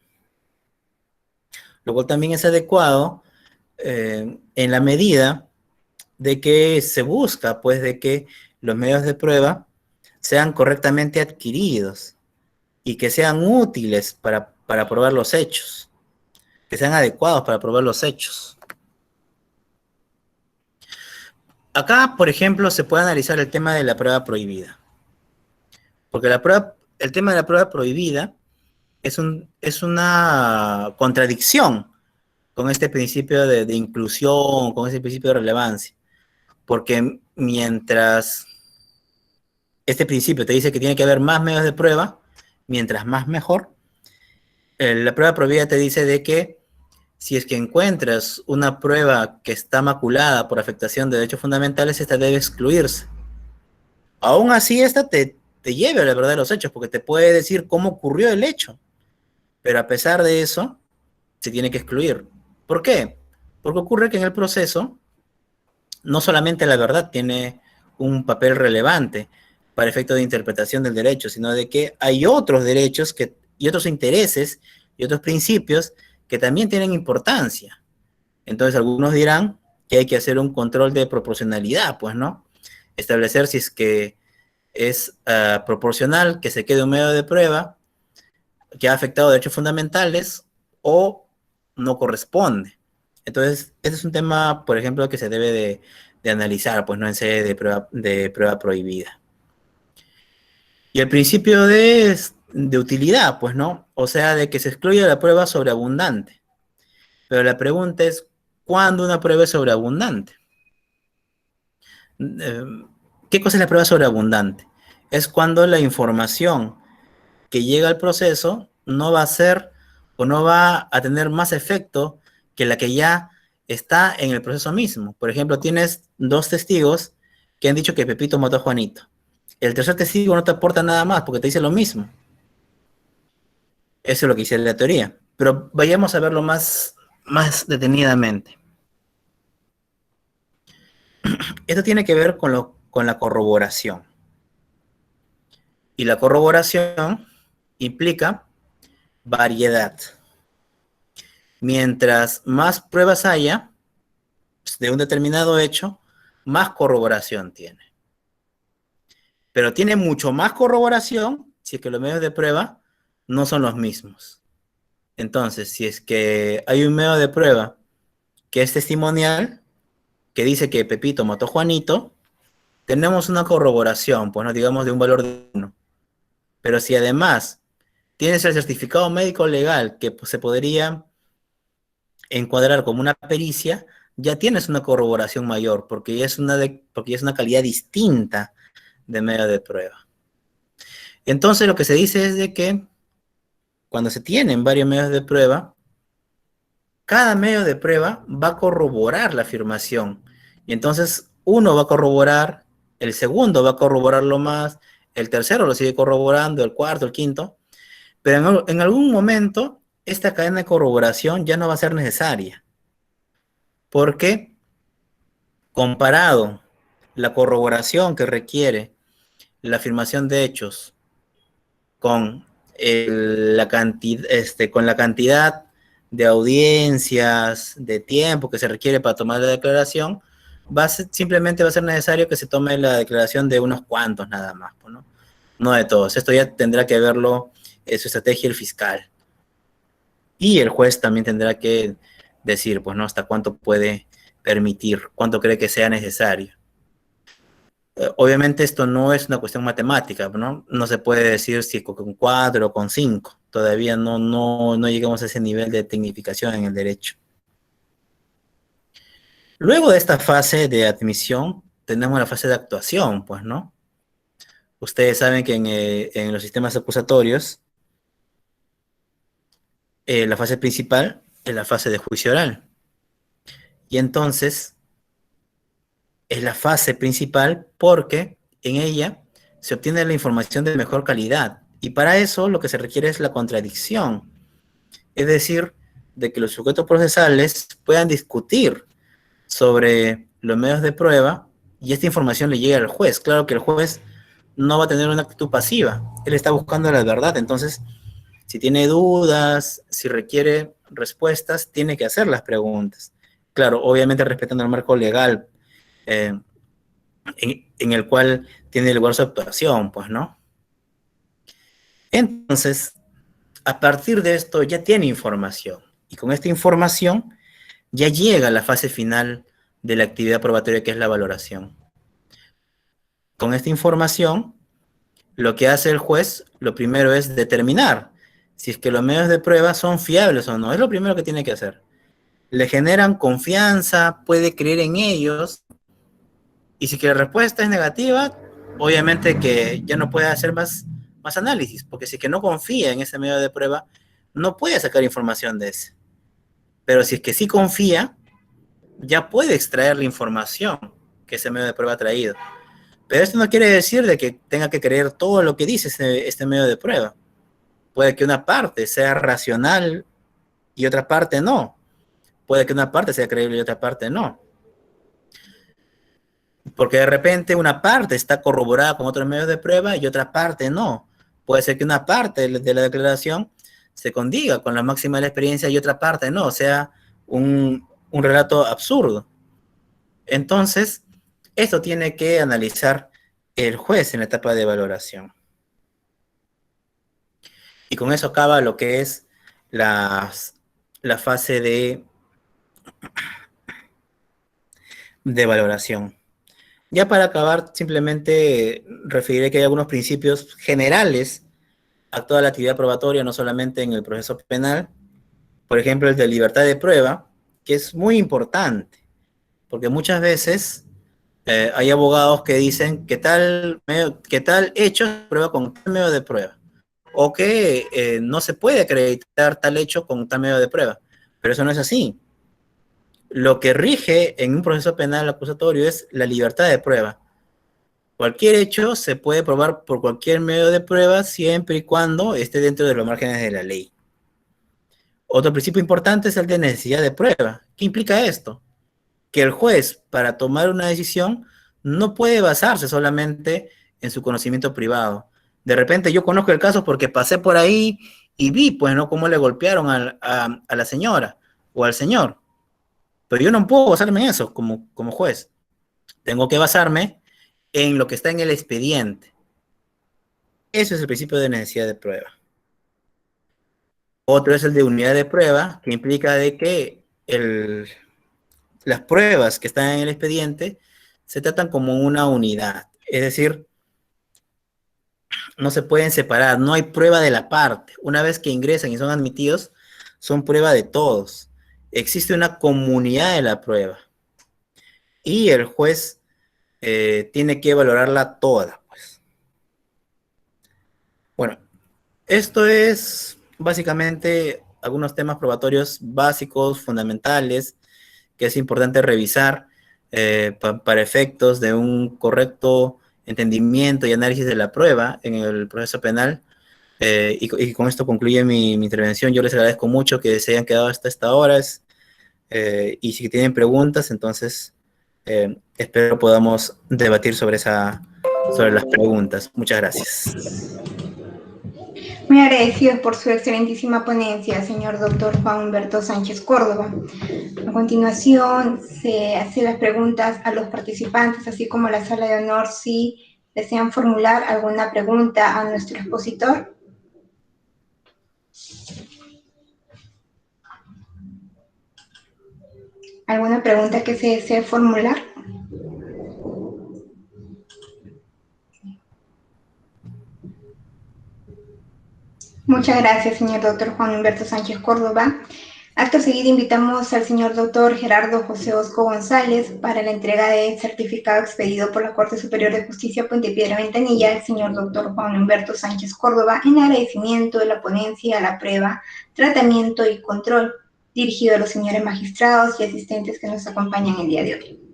lo cual también es adecuado en la medida de que se busca, pues, de que los medios de prueba sean correctamente adquiridos y que sean útiles para probar los hechos, que sean adecuados para probar los hechos. Acá, por ejemplo, se puede analizar el tema de la prueba prohibida, porque el tema de la prueba prohibida es una contradicción con este principio de inclusión, con ese principio de relevancia, porque mientras este principio te dice que tiene que haber más medios de prueba, mientras más mejor, la prueba prohibida te dice de que si es que encuentras una prueba que está maculada por afectación de derechos fundamentales, esta debe excluirse. Aún así, esta te lleve a la verdad de los hechos, porque te puede decir cómo ocurrió el hecho, pero a pesar de eso, se tiene que excluir. ¿Por qué? Porque ocurre que en el proceso, no solamente la verdad tiene un papel relevante para efecto de interpretación del derecho, sino de que hay otros derechos y otros intereses y otros principios que también tienen importancia. Entonces algunos dirán que hay que hacer un control de proporcionalidad, pues, ¿no? establecer si es que es proporcional que se quede un medio de prueba que ha afectado derechos fundamentales o no corresponde. Entonces, ese es un tema, por ejemplo, que se debe de analizar, pues no en sede de prueba prohibida. Y el principio de utilidad, pues, ¿no? O sea, de que se excluye la prueba sobreabundante. Pero la pregunta es, ¿cuándo una prueba es sobreabundante? ¿Qué cosa es la prueba sobreabundante? Es cuando la información que llega al proceso no va a ser o no va a tener más efecto que la que ya está en el proceso mismo. Por ejemplo, tienes 2 testigos que han dicho que Pepito mató a Juanito. El tercer testigo no te aporta nada más porque te dice lo mismo. Eso es lo que dice la teoría. Pero vayamos a verlo más detenidamente. Esto tiene que ver con la corroboración. Y la corroboración implica variedad. Mientras más pruebas haya de un determinado hecho, más corroboración tiene. Pero tiene mucho más corroboración si es que los medios de prueba no son los mismos. Entonces, si es que hay un medio de prueba que es testimonial, que dice que Pepito mató a Juanito, tenemos una corroboración, pues no digamos de un valor de 1. Pero si además tienes el certificado médico legal que pues, se podría encuadrar como una pericia, ya tienes una corroboración mayor, porque ya es una calidad distinta de medio de prueba. Entonces lo que se dice es de que cuando se tienen varios medios de prueba, cada medio de prueba va a corroborar la afirmación. Y entonces uno va a corroborar, el segundo va a corroborarlo más, el tercero lo sigue corroborando, el cuarto, el quinto. Pero en algún momento esta cadena de corroboración ya no va a ser necesaria. Porque comparado la corroboración que requiere la afirmación de hechos con la cantidad de audiencias, de tiempo que se requiere para tomar la declaración, simplemente va a ser necesario que se tome la declaración de unos cuantos nada más, ¿no? No de todos. Esto ya tendrá que verlo su estrategia el fiscal. Y el juez también tendrá que decir, pues, ¿no? Hasta cuánto puede permitir, cuánto cree que sea necesario. Obviamente esto no es una cuestión matemática, ¿no? No se puede decir si con 4 o con 5. Todavía no llegamos a ese nivel de tecnificación en el derecho. Luego de esta fase de admisión, tenemos la fase de actuación, pues, ¿no? Ustedes saben que en los sistemas acusatorios, la fase principal es la fase de juicio oral. Y entonces, es la fase principal porque en ella se obtiene la información de mejor calidad. Y para eso lo que se requiere es la contradicción. Es decir, de que los sujetos procesales puedan discutir sobre los medios de prueba y esta información le llegue al juez. Claro que el juez no va a tener una actitud pasiva. Él está buscando la verdad. Entonces, si tiene dudas, si requiere respuestas, tiene que hacer las preguntas. Claro, obviamente respetando el marco legal en el cual tiene lugar su actuación, pues, ¿no? Entonces, a partir de esto ya tiene información. Y con esta información ya llega a la fase final de la actividad probatoria, que es la valoración. Con esta información, lo que hace el juez, lo primero es determinar si es que los medios de prueba son fiables o no. Es lo primero que tiene que hacer. Le generan confianza, puede creer en ellos. Y si que la respuesta es negativa, obviamente que ya no puede hacer más análisis, porque si que no confía en ese medio de prueba, no puede sacar información de ese. Pero si es que sí confía, ya puede extraer la información que ese medio de prueba ha traído. Pero esto no quiere decir de que tenga que creer todo lo que dice este medio de prueba. Puede que una parte sea racional y otra parte no. Puede que una parte sea creíble y otra parte no. Porque de repente una parte está corroborada con otros medios de prueba y otra parte no. Puede ser que una parte de la declaración se condiga con la máxima de la experiencia y otra parte no, o sea, un relato absurdo. Entonces, Esto tiene que analizar el juez en la etapa de valoración. Y con eso acaba lo que es la fase de valoración. Ya para acabar, simplemente referiré que hay algunos principios generales a toda la actividad probatoria, no solamente en el proceso penal. Por ejemplo, el de libertad de prueba, que es muy importante, porque muchas veces hay abogados que dicen que tal hecho se prueba con tal medio de prueba, o que no se puede acreditar tal hecho con tal medio de prueba, pero eso no es así. Lo que rige en un proceso penal acusatorio es la libertad de prueba. Cualquier hecho se puede probar por cualquier medio de prueba siempre y cuando esté dentro de los márgenes de la ley. Otro principio importante es el de necesidad de prueba. ¿Qué implica esto? Que el juez, para tomar una decisión, no puede basarse solamente en su conocimiento privado. De repente yo conozco el caso porque pasé por ahí y vi, pues, ¿no?, cómo le golpearon a la señora o al señor. Pero yo no puedo basarme en eso como juez. Tengo que basarme en lo que está en el expediente. Eso es el principio de necesidad de prueba. Otro es el de unidad de prueba, que implica de que las pruebas que están en el expediente se tratan como una unidad. Es decir, no se pueden separar, no hay prueba de la parte. Una vez que ingresan y son admitidos, son prueba de todos. Existe una comunidad de la prueba. Y el juez tiene que valorarla toda, pues. Bueno, esto es básicamente algunos temas probatorios básicos, fundamentales, que es importante revisar para efectos de un correcto entendimiento y análisis de la prueba en el proceso penal. Y con esto concluye mi intervención. Yo les agradezco mucho que se hayan quedado hasta esta hora. Y si tienen preguntas, entonces espero podamos debatir sobre las preguntas. Muchas gracias. Muy agradecidos por su excelentísima ponencia, señor doctor Juan Humberto Sánchez Córdoba. A continuación, se hacen las preguntas a los participantes, así como la sala de honor, si desean formular alguna pregunta a nuestro expositor. ¿Alguna pregunta que se desee formular? Muchas gracias, señor doctor Juan Humberto Sánchez Córdoba. Acto seguido invitamos al señor doctor Gerardo José Osco González para la entrega del certificado expedido por la Corte Superior de Justicia Puente Piedra Ventanilla al señor doctor Juan Humberto Sánchez Córdoba en agradecimiento de la ponencia a la prueba, tratamiento y control, dirigido a los señores magistrados y asistentes que nos acompañan el día de hoy.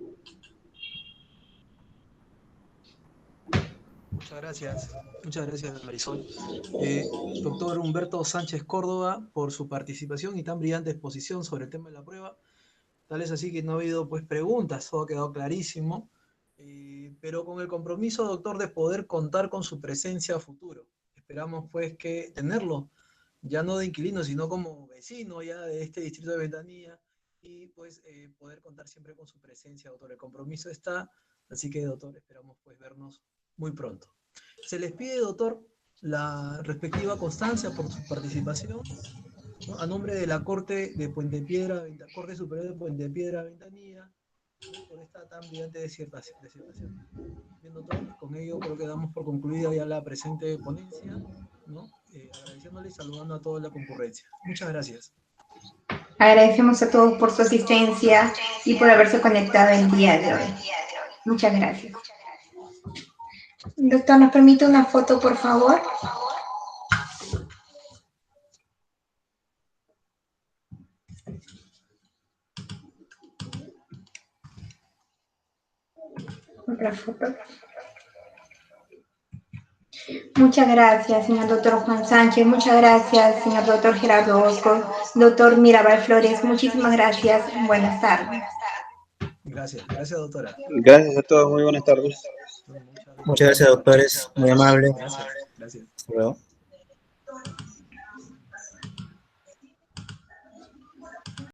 Muchas gracias Marisol. Doctor Humberto Sánchez Córdoba, por su participación y tan brillante exposición sobre el tema de la prueba. Tal es así que no ha habido pues preguntas, todo ha quedado clarísimo, pero con el compromiso, doctor, de poder contar con su presencia a futuro. Esperamos pues que tenerlo, ya no de inquilino, sino como vecino ya de este distrito de Ventanilla, y pues poder contar siempre con su presencia, doctor. El compromiso está, así que, doctor, esperamos pues vernos muy pronto. Se les pide, doctor, la respectiva constancia por su participación, ¿no?, a nombre de la Corte de Puente Piedra, Corte Superior de Puente Piedra Ventanilla, por esta tan brillante disertación. Bien, doctor, con ello creo que damos por concluida ya la presente ponencia, ¿no? Agradeciéndole y saludando a toda la concurrencia. Muchas gracias. Agradecemos a todos por su asistencia y por haberse conectado el día de hoy. Muchas gracias. Doctor, ¿nos permite una foto, por favor? Otra foto. Muchas gracias, señor doctor Juan Sánchez. Muchas gracias, señor doctor Gerardo Osco. Doctor Mirabal Flores, muchísimas gracias. Buenas tardes. Gracias, doctora. Gracias a todos, muy buenas tardes. Muchas gracias, doctores. Muy amable. Gracias. Hasta luego.